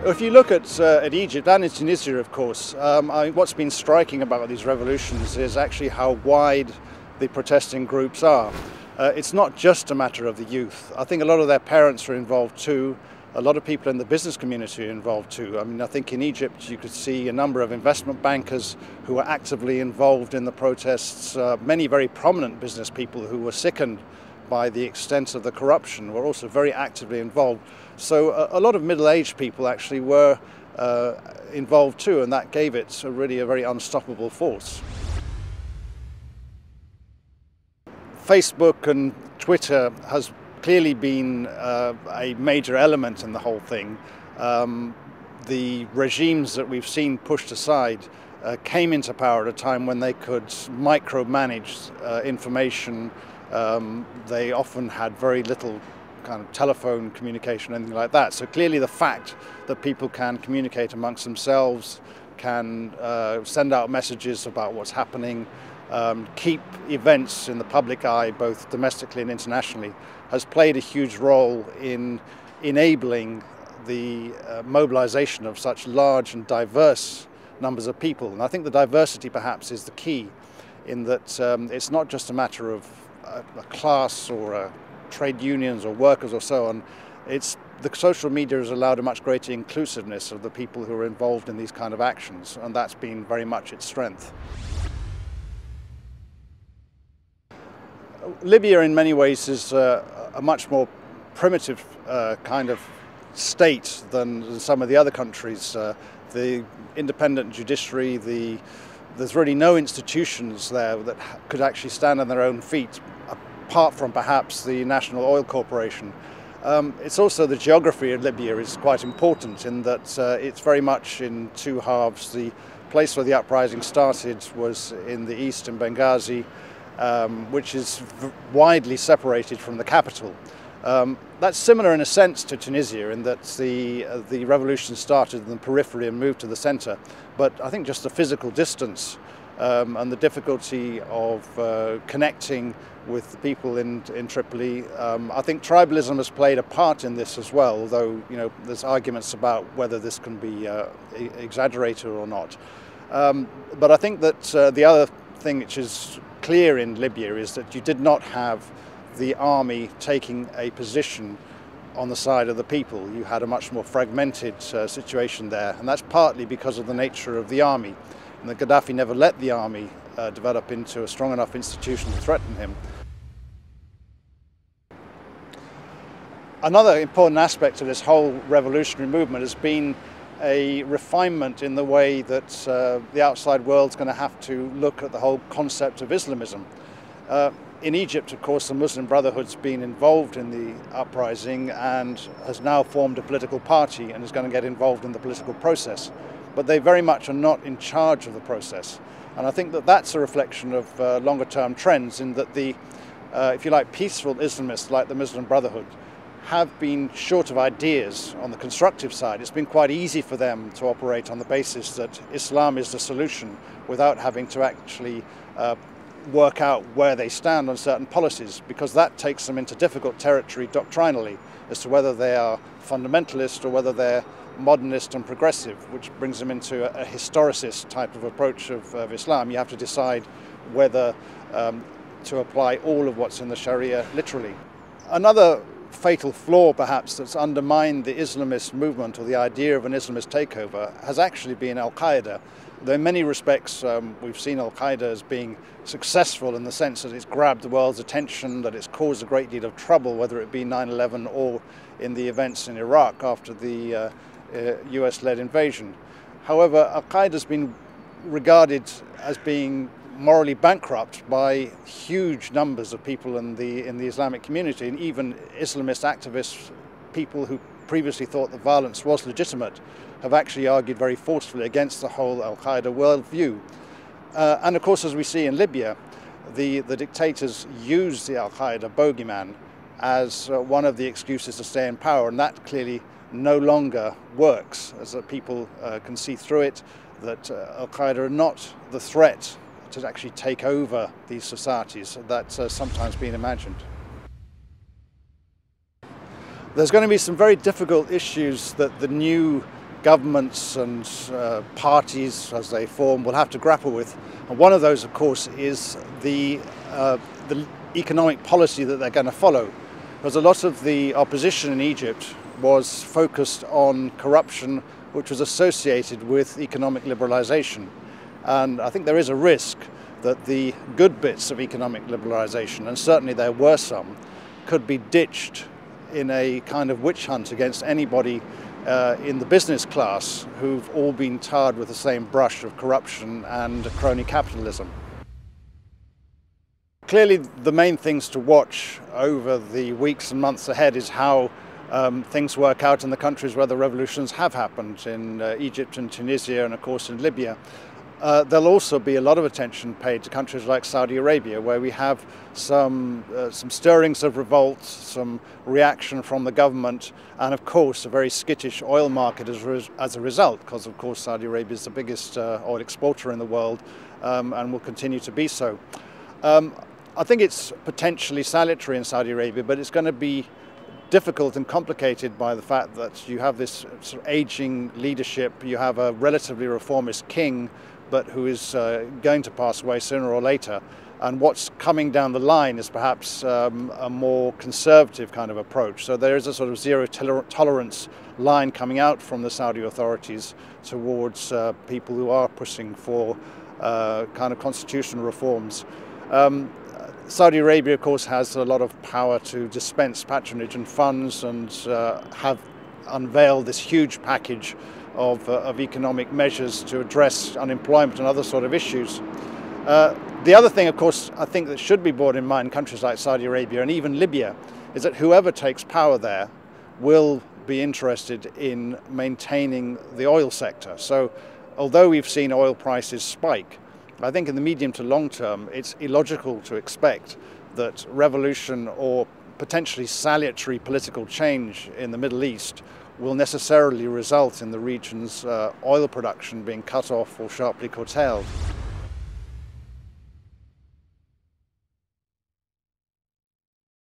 If you look at Egypt and in Tunisia, of course, what's been striking about these revolutions is actually how wide the protesting groups are. It's not just a matter of the youth. I think a lot of their parents are involved too. A lot of people in the business community are involved too. I mean, I think in Egypt you could see a number of investment bankers who were actively involved in the protests. Many very prominent business people who were sickened by the extent of the corruption were also very actively involved. So a lot of middle-aged people actually were involved too, and that gave it really a very unstoppable force. Facebook and Twitter has clearly been a major element in the whole thing. The regimes that we've seen pushed aside came into power at a time when they could micromanage information. They often had very little kind of telephone communication, anything like that. So clearly the fact that people can communicate amongst themselves, can send out messages about what's happening, keep events in the public eye, both domestically and internationally, has played a huge role in enabling the mobilization of such large and diverse numbers of people. And I think the diversity perhaps is the key, in that it's not just a matter of a class or trade unions or workers or so on. It's the social media has allowed a much greater inclusiveness of the people who are involved in these kind of actions, and that's been very much its strength. Libya in many ways is a much more primitive kind of state than some of the other countries. The independent judiciary, there's really no institutions there that could actually stand on their own feet, apart from perhaps the National Oil Corporation. It's also the geography of Libya is quite important in that it's very much in two halves. The place where the uprising started was in the east in Benghazi, which is widely separated from the capital. That's similar in a sense to Tunisia in that the revolution started in the periphery and moved to the center, but I think just the physical distance and the difficulty of connecting with the people in Tripoli. I think tribalism has played a part in this as well, although there's arguments about whether this can be exaggerated or not. But I think that the other thing which is clear in Libya is that you did not have the army taking a position on the side of the people. You had a much more fragmented situation there, and that's partly because of the nature of the army. And that Gaddafi never let the army develop into a strong enough institution to threaten him. Another important aspect of this whole revolutionary movement has been a refinement in the way that the outside world's going to have to look at the whole concept of Islamism. In Egypt, of course, the Muslim Brotherhood's been involved in the uprising and has now formed a political party and is going to get involved in the political process. But they very much are not in charge of the process. And I think that that's a reflection of longer-term trends in that the, if you like, peaceful Islamists like the Muslim Brotherhood have been short of ideas on the constructive side. It's been quite easy for them to operate on the basis that Islam is the solution without having to actually work out where they stand on certain policies, because that takes them into difficult territory doctrinally as to whether they are fundamentalist or whether they're modernist and progressive, which brings them into a historicist type of approach of Islam. You have to decide whether to apply all of what's in the Sharia literally. Another fatal flaw perhaps that's undermined the Islamist movement or the idea of an Islamist takeover has actually been Al-Qaeda. Though in many respects we've seen Al-Qaeda as being successful in the sense that it's grabbed the world's attention, that it's caused a great deal of trouble, whether it be 9/11 or in the events in Iraq after the US-led invasion. However, Al-Qaeda has been regarded as being morally bankrupt by huge numbers of people in the Islamic community, and even Islamist activists, people who previously thought that violence was legitimate, have actually argued very forcefully against the whole Al-Qaeda worldview. And of course, as we see in Libya, the dictators use the Al-Qaeda bogeyman as one of the excuses to stay in power, and that clearly no longer works, as that people can see through it, that Al-Qaeda are not the threat to actually take over these societies that's sometimes been imagined. There's going to be some very difficult issues that the new governments and parties as they form will have to grapple with. And one of those, of course, is the economic policy that they're going to follow. Because a lot of the opposition in Egypt was focused on corruption which was associated with economic liberalization. And I think there is a risk that the good bits of economic liberalization, and certainly there were some, could be ditched in a kind of witch hunt against anybody in the business class who've all been tarred with the same brush of corruption and crony capitalism. Clearly, the main things to watch over the weeks and months ahead is how things work out in the countries where the revolutions have happened, in Egypt and Tunisia and of course in Libya. There'll also be a lot of attention paid to countries like Saudi Arabia, where we have some stirrings of revolt, some reaction from the government, and of course a very skittish oil market as a result, because of course Saudi Arabia is the biggest oil exporter in the world and will continue to be so. I think it's potentially salutary in Saudi Arabia, but it's going to be difficult and complicated by the fact that you have this sort of aging leadership, you have a relatively reformist king, but who is going to pass away sooner or later. And what's coming down the line is perhaps a more conservative kind of approach. So there is a sort of zero tolerance line coming out from the Saudi authorities towards people who are pushing for kind of constitutional reforms. Saudi Arabia, of course, has a lot of power to dispense patronage and funds, and have unveiled this huge package of economic measures to address unemployment and other sort of issues. The other thing, of course, I think that should be borne in mind in countries like Saudi Arabia and even Libya is that whoever takes power there will be interested in maintaining the oil sector. So although we've seen oil prices spike, I think in the medium to long term it's illogical to expect that revolution or potentially salutary political change in the Middle East will necessarily result in the region's oil production being cut off or sharply curtailed.